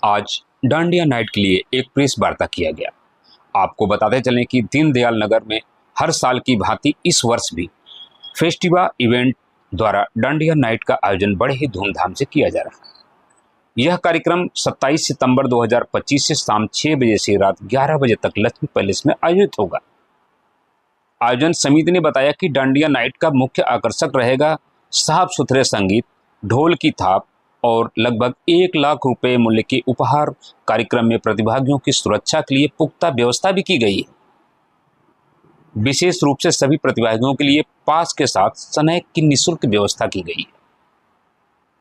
आज डांडिया नाइट के लिए एक प्रेस वार्ता किया गया। आपको बताते चलें कि दीनदयाल नगर में हर साल की भांति इस वर्ष भी फेस्टिवा इवेंट द्वारा डांडिया नाइट का आयोजन बड़े ही धूमधाम से किया जा रहा है। यह कार्यक्रम 27 सितंबर 2025 से शाम 6 बजे से रात 11 बजे तक लक्ष्मी पैलेस में आयोजित होगा। आयोजन समिति ने बताया कि डांडिया नाइट का मुख्य आकर्षक रहेगा साफ सुथरे संगीत, ढोल की थाप और लगभग 1 लाख रुपए मूल्य के उपहार। कार्यक्रम में प्रतिभागियों की सुरक्षा के लिए पुख्ता व्यवस्था भी की गई है। विशेष रूप से सभी प्रतिभागियों के लिए पास के साथ स्नैक की निःशुल्क व्यवस्था की गई है।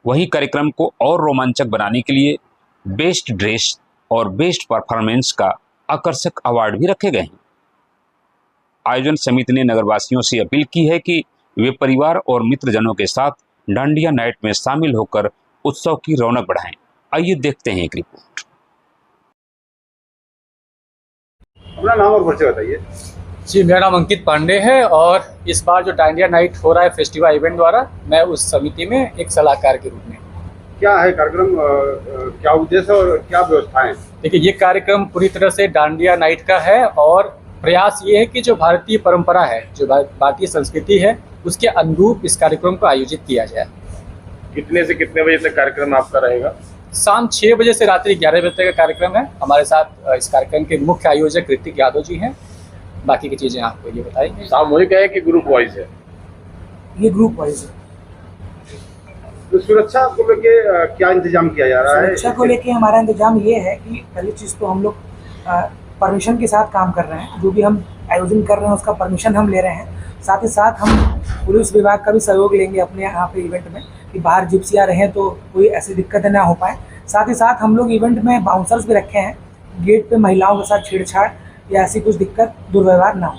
वहीं कार्यक्रम को और रोमांचक बनाने के लिए बेस्ट ड्रेस और बेस्ट परफॉर्मेंस का आकर्षक अवार्ड भी रखे गए हैं। आयोजन समिति ने नगरवासियों से अपील की है कि वे परिवार और मित्रजनों के साथ डांडिया नाइट में शामिल होकर उत्सव की रौनक बढ़ाएं। आइए देखते हैं एक रिपोर्ट। अपना नाम और परिचय बताइए। जी, मेरा नाम अंकित पांडे है और इस बार जो डांडिया नाइट हो रहा है फेस्टिवल इवेंट द्वारा, मैं उस समिति में एक सलाहकार के रूप में। क्या है कार्यक्रम, क्या उद्देश्य और क्या व्यवस्थाएं? देखिए, ये कार्यक्रम पूरी तरह से डांडिया नाइट का है और प्रयास ये है कि जो भारतीय परंपरा है, जो भारतीय संस्कृति है, उसके अनुरूप इस कार्यक्रम को आयोजित किया जाए। कितने से कितने बजे तक कार्यक्रम आपका रहेगा? शाम 6 बजे से रात्रि 11 बजे तक का कार्यक्रम है। हमारे साथ इस कार्यक्रम के मुख्य आयोजक ऋतिक यादव जी हैं। बाकी की चीज़ें आपको ये बताएंगे। सामूहिक है कि ग्रुप वाइज है? ये ग्रुप वाइज है। तो सुरक्षा को लेके क्या इंतजाम किया जा रहा है? सुरक्षा को लेके हमारा इंतजाम ये है कि पहली चीज़ तो हम लोग परमिशन के साथ काम कर रहे हैं। जो भी हम आयोजन कर रहे हैं उसका परमिशन हम ले रहे हैं। साथ ही साथ हम पुलिस विभाग का भी सहयोग लेंगे अपने यहाँ पे इवेंट में, कि बाहर जिप्सियाँ रहें तो कोई ऐसी दिक्कत ना हो पाए। साथ ही साथ हम लोग इवेंट में बाउंसर्स भी रखे हैं, गेट पे महिलाओं के साथ छेड़छाड़ या ऐसी कुछ दिक्कत, दुर्व्यवहार ना हो।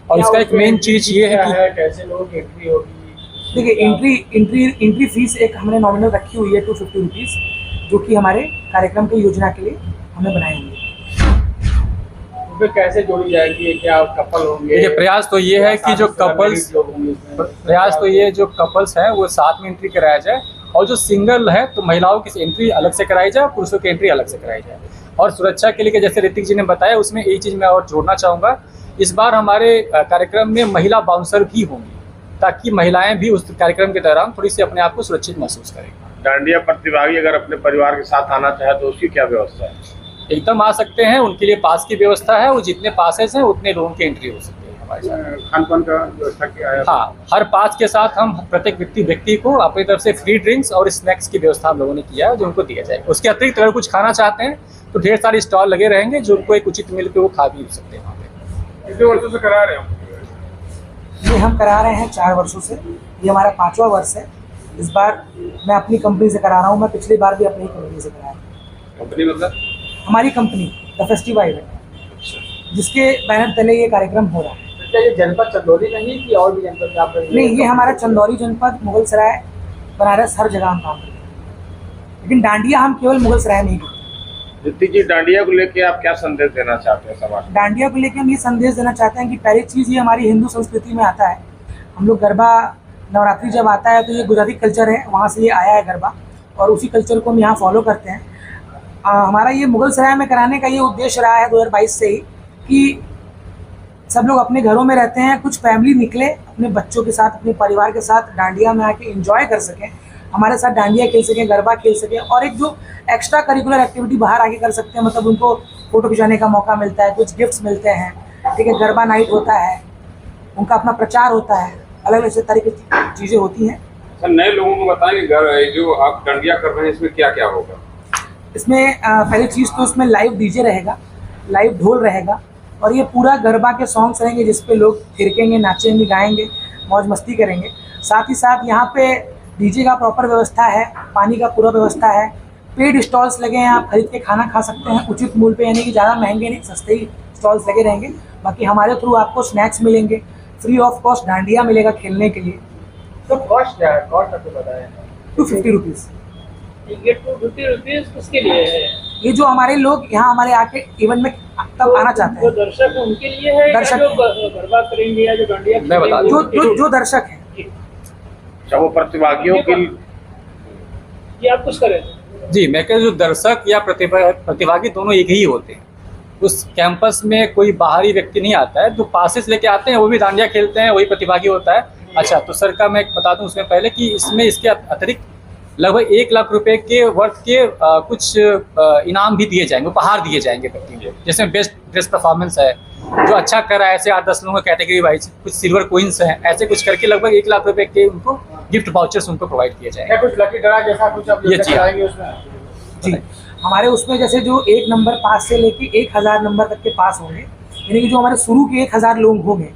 और इसका एक मेन चीज़ ये है कि कैसे लोग एंट्री होगी। देखिए, एंट्री फीस एक हमने नॉमिनल रखी हुई है 250 रुपीज़, जो कि हमारे कार्यक्रम की योजना के लिए हमने बनाई हुई है। कैसे जोड़ी जाएगी? क्या कपल होंगे? देखिए, प्रयास तो ये है कि जो कपल्स हैं वो साथ में एंट्री कराया जाए, और जो सिंगल है तो महिलाओं की एंट्री अलग से कराई जाए, पुरुषों की एंट्री अलग से कराई जाए। और सुरक्षा के लिए जैसे ऋतिक जी ने बताया, उसमें एक चीज़ मैं और जोड़ना चाहूँगा, इस बार हमारे कार्यक्रम में महिला बाउंसर भी होंगी, ताकि महिलाएं भी उस कार्यक्रम के दौरान थोड़ी सी अपने आप को सुरक्षित महसूस करेंगी। डांडिया प्रतिभागी अगर अपने परिवार के साथ आना चाहे तो उसकी क्या व्यवस्था है? एकदम आ सकते हैं, उनके लिए पास की व्यवस्था है। वो जितने पासेस हैं उतने लोगों की एंट्री हो सकती है हमारे साथ। खान पान का व्यवस्था क्या है? हाँ, हर पास के साथ हम प्रत्येक व्यक्ति को अपनी तरफ से फ्री ड्रिंक्स और स्नैक्स की व्यवस्था हम लोगों ने किया है, जो उनको दिया जाएगा। उसके अतिरिक्त अगर कुछ खाना चाहते हैं तो ढेर सारे स्टॉल लगे रहेंगे, जो उनको एक उचित मूल्य पे वो खा भी सकते हैं। वहाँ पे कितने वर्षों से करा रहे हो? ये हम करा रहे हैं 4 वर्षों से, ये हमारा 5वां वर्ष है। इस बार मैं अपनी कंपनी से करा रहा हूँ, मैं पिछली बार भी अपनी कंपनी से कराया। कंपनी मतलब? हमारी कंपनी द फेस्टिवल इवेंट, जिसके बैनर तले ये कार्यक्रम हो रहा है। क्या ये जनपद चंदौली में ही कि और भी जनपद में आप? नहीं, ये हमारा चंदौली जनपद, मुगलसराय, बनारस, हर जगह हम काम करते हैं। लेकिन डांडिया हम केवल मुगलसराय में ही करते हैं। ऋतिक जी, डांडिया को लेके आप क्या संदेश देना चाहते हैं समाज? डांडिया को लेके हम ये संदेश देना चाहते हैं कि पहली चीज़, ये हमारी हिंदू संस्कृति में आता है। हम लोग गरबा, नवरात्रि जब आता है तो ये गुजराती कल्चर है, वहाँ से ये आया है गरबा, और उसी कल्चर को हम यहाँ फॉलो करते हैं। हमारा ये मुगलसराय में कराने का ये उद्देश्य रहा है 2022 से ही, कि सब लोग अपने घरों में रहते हैं, कुछ फैमिली निकले अपने बच्चों के साथ, अपने परिवार के साथ डांडिया में आके एंजॉय कर सकें, हमारे साथ डांडिया खेल सकें, गरबा खेल सकें, और एक जो एक्स्ट्रा करिकुलर एक्टिविटी बाहर आके कर सकते हैं, मतलब उनको फ़ोटो खिंचाने का मौका मिलता है, कुछ गिफ्ट्स मिलते हैं, ठीक है, गरबा नाइट होता है, उनका अपना प्रचार होता है, अलग अलग तरीके की चीज़ें होती हैं। सर, नए लोगों को बताएंगे जो आप डांडिया कर रहे हैं इसमें क्या क्या होगा? इसमें पहली चीज़ तो इसमें लाइव डीजे रहेगा, लाइव ढोल रहेगा, और ये पूरा गरबा के सॉन्ग्स रहेंगे जिस पे लोग थिरकेंगे, नाचेंगे, गाएंगे, मौज मस्ती करेंगे। साथ ही साथ यहाँ पे डीजे का प्रॉपर व्यवस्था है, पानी का पूरा व्यवस्था है, पेड स्टॉल्स लगे हैं, आप खरीद के खाना खा सकते हैं उचित मूल्य पे, यानी कि ज़्यादा महंगे नहीं, सस्ते ही स्टॉल्स लगे रहेंगे। बाकी हमारे थ्रू आपको स्नैक्स मिलेंगे, फ्री ऑफ कॉस्ट डांडिया मिलेगा खेलने के लिए। तो कॉस्ट क्या है? कॉस्ट आपको बताया 250 रुपीज़। ये 250 रुपीज़ किसके लिए है? ये जो हमारे लोग यहाँ हमारे आके इवेंट में तब आना चाहते हैं, जो दर्शक है उनके लिए है, दर्शक जो गरबा करेंगे या जो डांडिया मैं बता दूं, जो दर्शक है, वो प्रतिभागियों के ये आप कुछ करें जी, मैं कह जो दर्शक या प्रतिभागी दोनों एक ही होते हैं। उस कैंपस में कोई बाहरी व्यक्ति नहीं आता है, जो पासेस लेके आते हैं वो भी डांडिया खेलते हैं, वही प्रतिभागी होता है। अच्छा, तो सर का मैं बता दूं उसमें पहले कि इसमें इसके अतिरिक्त लगभग 1 लाख रुपए के वर्थ के कुछ इनाम भी दिए जाएंगे, उपहार दिए जाएंगे व्यक्ति को। जैसे बेस्ट ड्रेस परफॉर्मेंस है, जो अच्छा कर रहा है ऐसे 8-10 लोगों का कैटेगरी वाइज, कुछ सिल्वर कोइंस हैं, ऐसे कुछ करके लगभग 1 लाख रुपए के उनको गिफ्ट वाउचर्स उनको प्रोवाइड किए जाएंगे। क्या कुछ लकी ड्रा जैसा कुछ आप ये चीज़ कराएंगे उसमें? जी, हमारे उसमें जैसे जो 1 नंबर पास से लेके 1000 नंबर तक के पास होंगे, यानी कि जो हमारे शुरू के 1000 लोग होंगे,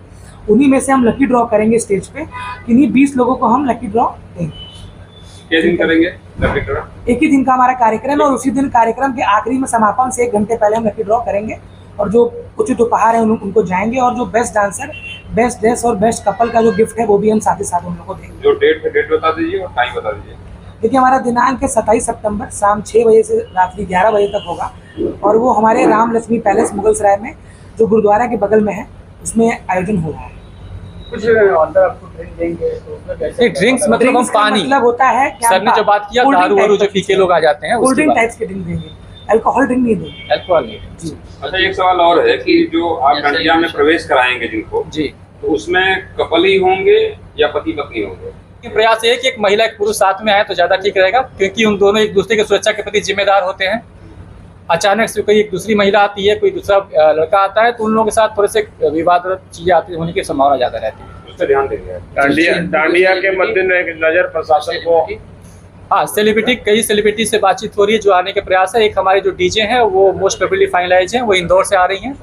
उन्हीं में से हम लकी ड्रॉ करेंगे स्टेज पे। इन्हीं 20 लोगों को हम लकी ड्रॉ देंगे। क्या दिन करेंगे लकी ड्रा? एक ही दिन का हमारा कार्यक्रम है और उसी दिन कार्यक्रम के आखिरी में समापन से 1 घंटे पहले हम लकी ड्रॉ करेंगे और जो उचित उपहार है उनको जाएंगे और जो बेस्ट डांसर, बेस्ट ड्रेस और बेस्ट कपल का जो गिफ्ट है वो भी हम साथ ही साथ उन लोगों को देंगे। जो डेट बता दीजिए और टाइम बता दीजिए। देखिए, हमारा दिनांक है 27 सितंबर शाम 6 बजे से रात्रि 11 बजे तक होगा और वो हमारे राम लक्ष्मी पैलेस मुगलसराय में जो गुरुद्वारा के बगल में है उसमें आयोजन हो रहा है। कुछ अंदर आपको ड्रिंक देंगे तो उसमें कैसे? ड्रिंक्स मतलब हम ड्रिंक्स का पानी, मतलब होता है सर ने जो बात किया दारू वारू जो पीके लोग आ जाते हैं, कोल्ड ड्रिंक टाइप्स के ड्रिंक देंगे, अल्कोहल ड्रिंक नहीं देंगे। अल्कोहल नहीं। जी अच्छा, एक सवाल और है कि जो आप डांडिया में प्रवेश कराएंगे जिनको, जी, तो उसमें कपल ही होंगे या पति पत्नी होंगे? प्रयास है कि एक महिला एक पुरुष साथ में आए तो ज्यादा ठीक रहेगा, क्योंकि उन दोनों एक दूसरे की सुरक्षा के प्रति जिम्मेदार होते हैं। अचानक से कोई एक दूसरी महिला आती है, कोई दूसरा लड़का आता है, तो उन लोगों के साथ थोड़े से विवाद चीजें आती होने की संभावना ज्यादा रहती है। उस पर ध्यान देंगे। डांडिया के मद्देनजर प्रशासन को, हाँ, कई सेलिब्रिटी से बातचीत हो रही है जो आने के प्रयास है। एक हमारे जो डीजे हैं वो मोस्ट प्रोबेबली फाइनलाइज हैं, वो इंदौर से आ रही हैं,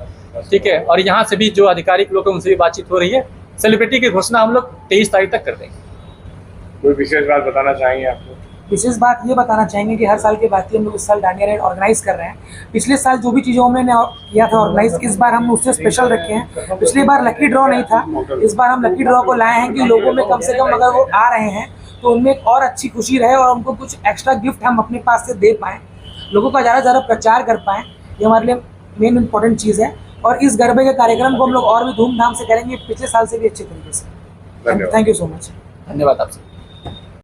ठीक है, और यहाँ से भी जो आधिकारिक लोग हैं उनसे भी बातचीत हो रही है। सेलिब्रिटी की घोषणा हम लोग 23 तारीख तक कर देंगे। कोई विशेष बात बताना चाहेंगे आपको? विशेष बात ये बताना चाहेंगे कि हर साल के बाद हम लोग इस साल डांडिया राइड ऑर्गेनाइज कर रहे हैं। पिछले साल जो भी चीज़ें हमने किया था ऑर्गेनाइज, इस बार हम उससे स्पेशल रखे हैं। पिछली बार लकी ड्रॉ नहीं था, इस बार हम लकी ड्रॉ को लाए हैं कि लोगों में कम से कम अगर वो आ रहे हैं तो उनमें एक और अच्छी खुशी रहे और उनको कुछ एक्स्ट्रा गिफ्ट हम अपने पास से दे पाएँ, लोगों का ज़्यादा से ज़्यादा प्रचार कर पाएँ। ये हमारे लिए मेन इंपॉर्टेंट चीज़ है और इस गरबे के कार्यक्रम को हम लोग और भी धूमधाम से करेंगे, पिछले साल से भी अच्छे तरीके से। Thank you so much. धन्यवाद आपसे।